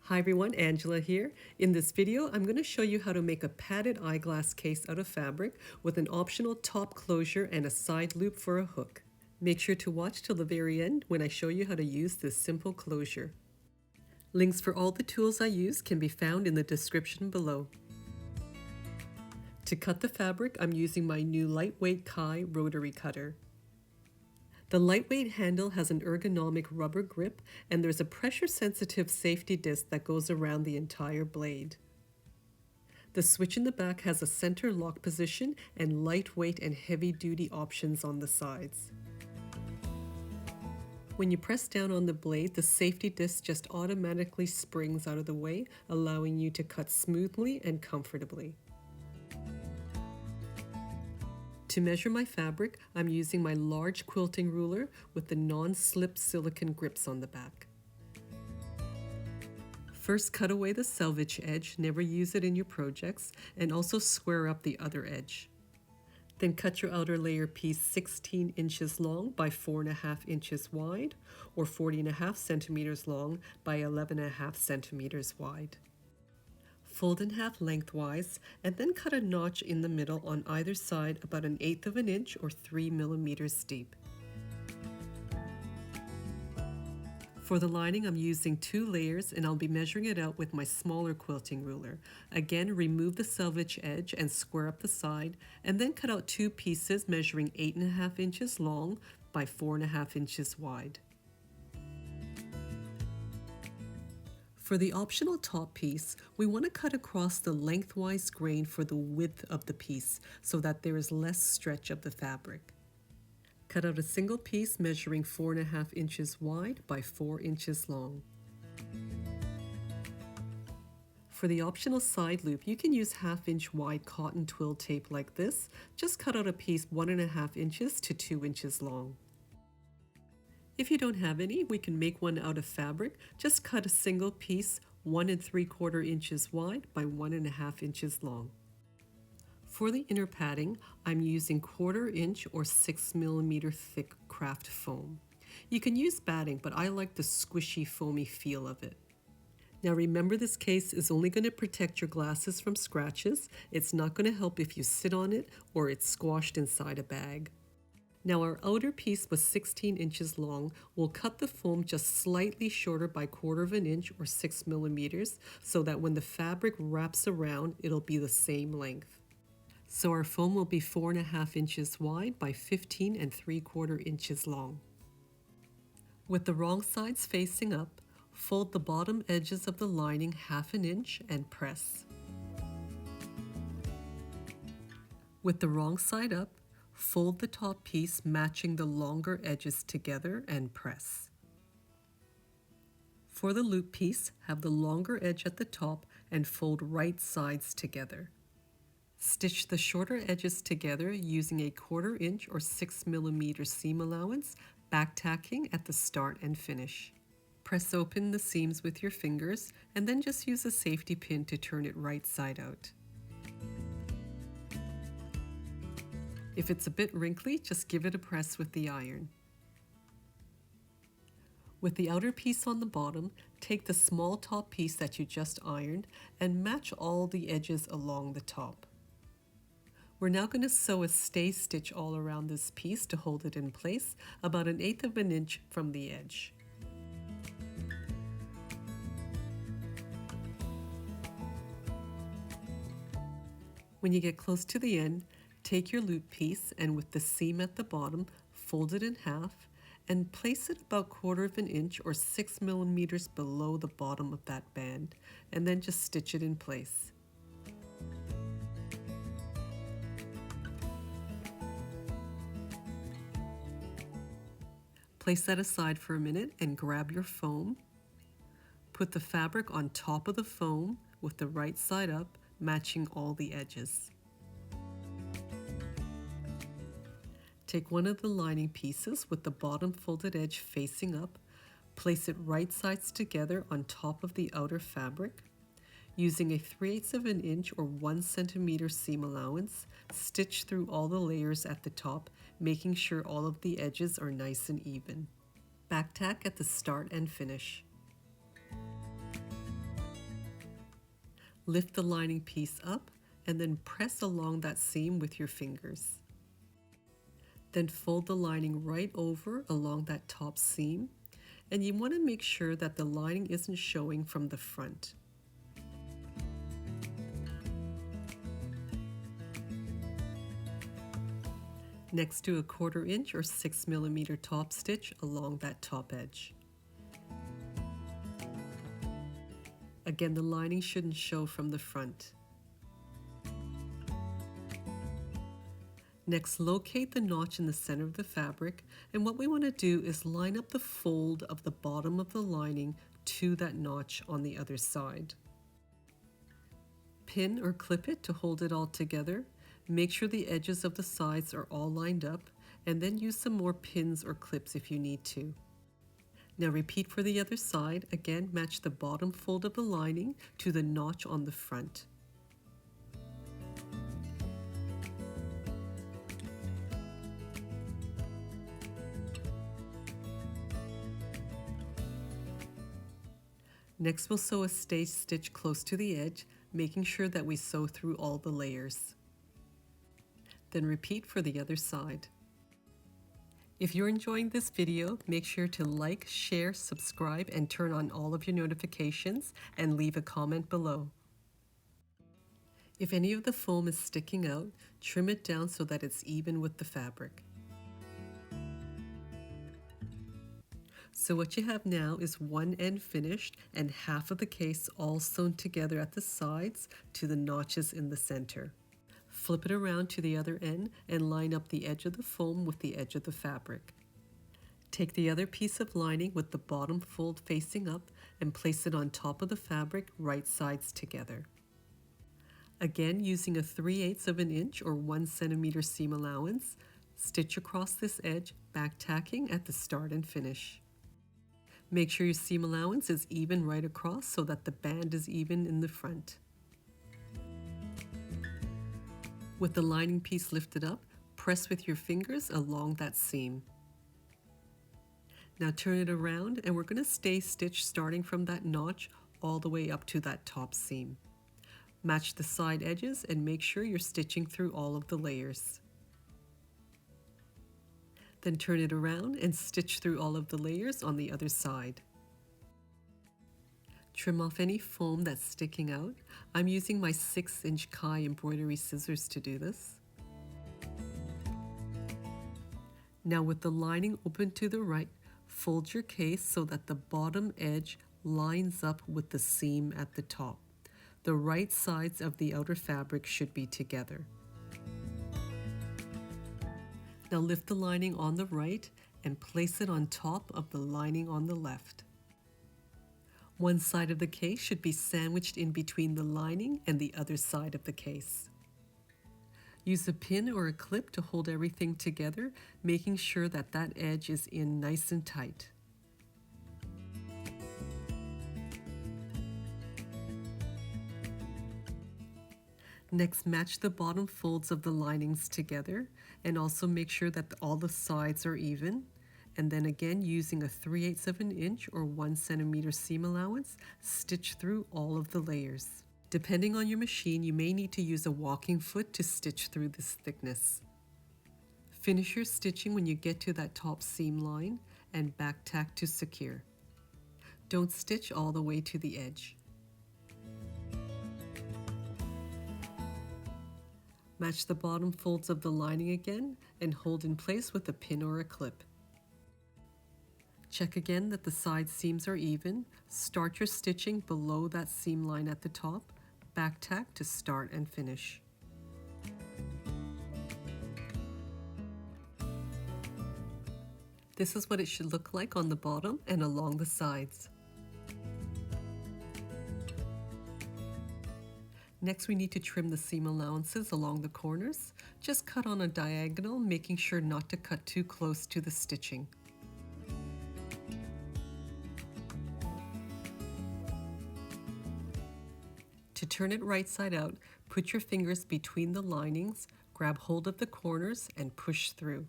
Hi everyone, Angela here. In this video, I'm going to show you how to make a padded eyeglass case out of fabric with an optional top closure and a side loop for a hook. Make sure to watch till the very end when I show you how to use this simple closure. Links for all the tools I use can be found in the description below. To cut the fabric, I'm using my new lightweight Kai Rotary Cutter. The lightweight handle has an ergonomic rubber grip, and there's a pressure-sensitive safety disc that goes around the entire blade. The switch in the back has a center lock position and lightweight and heavy-duty options on the sides. When you press down on the blade, the safety disc just automatically springs out of the way, allowing you to cut smoothly and comfortably. To measure my fabric, I'm using my large quilting ruler with the non-slip silicone grips on the back. First, cut away the selvage edge, never use it in your projects, and also square up the other edge. Then cut your outer layer piece 16 inches long by 4.5 inches wide, or 40.5 centimeters long by 11.5 centimeters wide. Fold in half lengthwise, and then cut a notch in the middle on either side about 1/8 of an inch or 3 millimeters deep. For the lining, I'm using 2 layers, and I'll be measuring it out with my smaller quilting ruler. Again, remove the selvage edge and square up the side, and then cut out 2 pieces measuring 8.5 inches long by 4.5 inches wide. For the optional top piece, we want to cut across the lengthwise grain for the width of the piece so that there is less stretch of the fabric. Cut out a single piece measuring 4.5 inches wide by 4 inches long. For the optional side loop, you can use 1/2 inch wide cotton twill tape like this. Just cut out a piece 1.5 inches to 2 inches long. If you don't have any, we can make one out of fabric. Just cut a single piece 1 3/4 inches wide by 1.5 inches long. For the inner padding, I'm using 1/4 inch or 6 millimeter thick craft foam. You can use batting, but I like the squishy, foamy feel of it. Now remember, this case is only going to protect your glasses from scratches. It's not going to help if you sit on it or it's squashed inside a bag. Now our outer piece was 16 inches long. We'll cut the foam just slightly shorter by 1/4 of an inch or 6 millimeters so that when the fabric wraps around, it'll be the same length. So our foam will be 4.5 inches wide by 15 3/4 inches long. With the wrong sides facing up, fold the bottom edges of the lining 1/2 inch and press. With the wrong side up, fold the top piece matching the longer edges together and press. For the loop piece, have the longer edge at the top and fold right sides together. Stitch the shorter edges together using a 1/4 inch or 6 millimeter seam allowance, back tacking at the start and finish. Press open the seams with your fingers and then just use a safety pin to turn it right side out. If it's a bit wrinkly, just give it a press with the iron. With the outer piece on the bottom, take the small top piece that you just ironed and match all the edges along the top. We're now going to sew a stay stitch all around this piece to hold it in place, about 1/8 of an inch from the edge. When you get close to the end, take your loop piece and with the seam at the bottom, fold it in half and place it about 1/4 of an inch or 6 millimeters below the bottom of that band, and then just stitch it in place. Place that aside for a minute and grab your foam. Put the fabric on top of the foam with the right side up, matching all the edges. Take one of the lining pieces with the bottom folded edge facing up, place it right sides together on top of the outer fabric. Using a 3/8 of an inch or 1 centimeter seam allowance, stitch through all the layers at the top, making sure all of the edges are nice and even. Back tack at the start and finish. Lift the lining piece up and then press along that seam with your fingers. Then fold the lining right over along that top seam, and you want to make sure that the lining isn't showing from the front. Next, do a 1/4 inch or 6 millimeter top stitch along that top edge. Again, the lining shouldn't show from the front. Next, locate the notch in the center of the fabric, and what we want to do is line up the fold of the bottom of the lining to that notch on the other side. Pin or clip it to hold it all together. Make sure the edges of the sides are all lined up, and then use some more pins or clips if you need to. Now repeat for the other side. Again, match the bottom fold of the lining to the notch on the front. Next, we'll sew a stay stitch close to the edge, making sure that we sew through all the layers. Then repeat for the other side. If you're enjoying this video, make sure to like, share, subscribe, and turn on all of your notifications, and leave a comment below. If any of the foam is sticking out, trim it down so that it's even with the fabric. So what you have now is one end finished and half of the case all sewn together at the sides to the notches in the center. Flip it around to the other end and line up the edge of the foam with the edge of the fabric. Take the other piece of lining with the bottom fold facing up and place it on top of the fabric, right sides together. Again, using a 3/8 of an inch or 1 centimeter seam allowance, stitch across this edge, back tacking at the start and finish. Make sure your seam allowance is even right across so that the band is even in the front. With the lining piece lifted up, press with your fingers along that seam. Now turn it around, and we're going to stay stitch starting from that notch all the way up to that top seam. Match the side edges and make sure you're stitching through all of the layers. Then turn it around and stitch through all of the layers on the other side. Trim off any foam that's sticking out. I'm using my 6-inch Kai embroidery scissors to do this. Now with the lining open to the right, fold your case so that the bottom edge lines up with the seam at the top. The right sides of the outer fabric should be together. Now lift the lining on the right and place it on top of the lining on the left. One side of the case should be sandwiched in between the lining and the other side of the case. Use a pin or a clip to hold everything together, making sure that that edge is in nice and tight. Next, match the bottom folds of the linings together and also make sure that all the sides are even. And then again, using a 3/8 of an inch or 1 centimeter seam allowance, stitch through all of the layers. Depending on your machine, you may need to use a walking foot to stitch through this thickness. Finish your stitching when you get to that top seam line and back tack to secure. Don't stitch all the way to the edge. Match the bottom folds of the lining again and hold in place with a pin or a clip. Check again that the side seams are even. Start your stitching below that seam line at the top. Back tack to start and finish. This is what it should look like on the bottom and along the sides. Next, we need to trim the seam allowances along the corners. Just cut on a diagonal, making sure not to cut too close to the stitching. To turn it right side out, put your fingers between the linings, grab hold of the corners, and push through.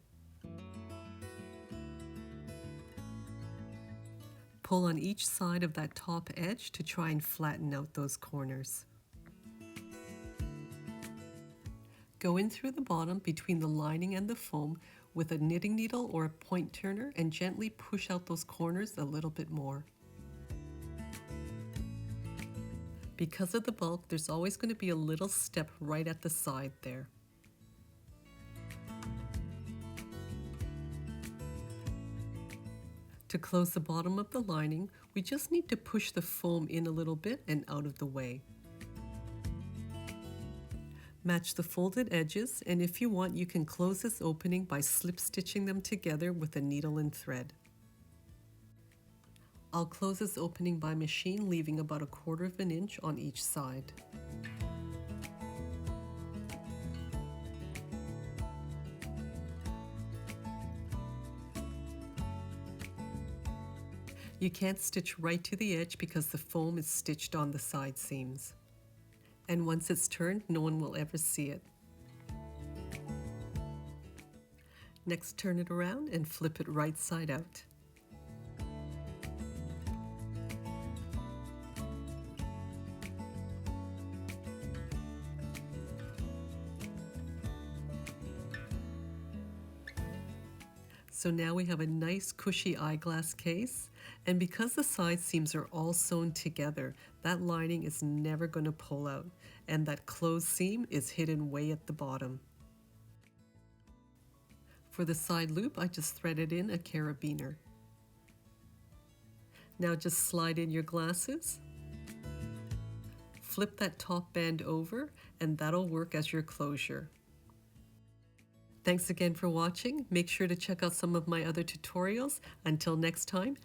Pull on each side of that top edge to try and flatten out those corners. Go in through the bottom between the lining and the foam with a knitting needle or a point turner and gently push out those corners a little bit more. Because of the bulk, there's always going to be a little step right at the side there. To close the bottom of the lining, we just need to push the foam in a little bit and out of the way. Match the folded edges, and if you want, you can close this opening by slip stitching them together with a needle and thread. I'll close this opening by machine, leaving about 1/4 inch on each side. You can't stitch right to the edge because the foam is stitched on the side seams. And once it's turned, no one will ever see it. Next, turn it around and flip it right side out. So now we have a nice cushy eyeglass case, and because the side seams are all sewn together, that lining is never going to pull out, and that closed seam is hidden way at the bottom. For the side loop, I just threaded in a carabiner. Now just slide in your glasses, flip that top band over, and that'll work as your closure. Thanks again for watching. Make sure to check out some of my other tutorials. Until next time,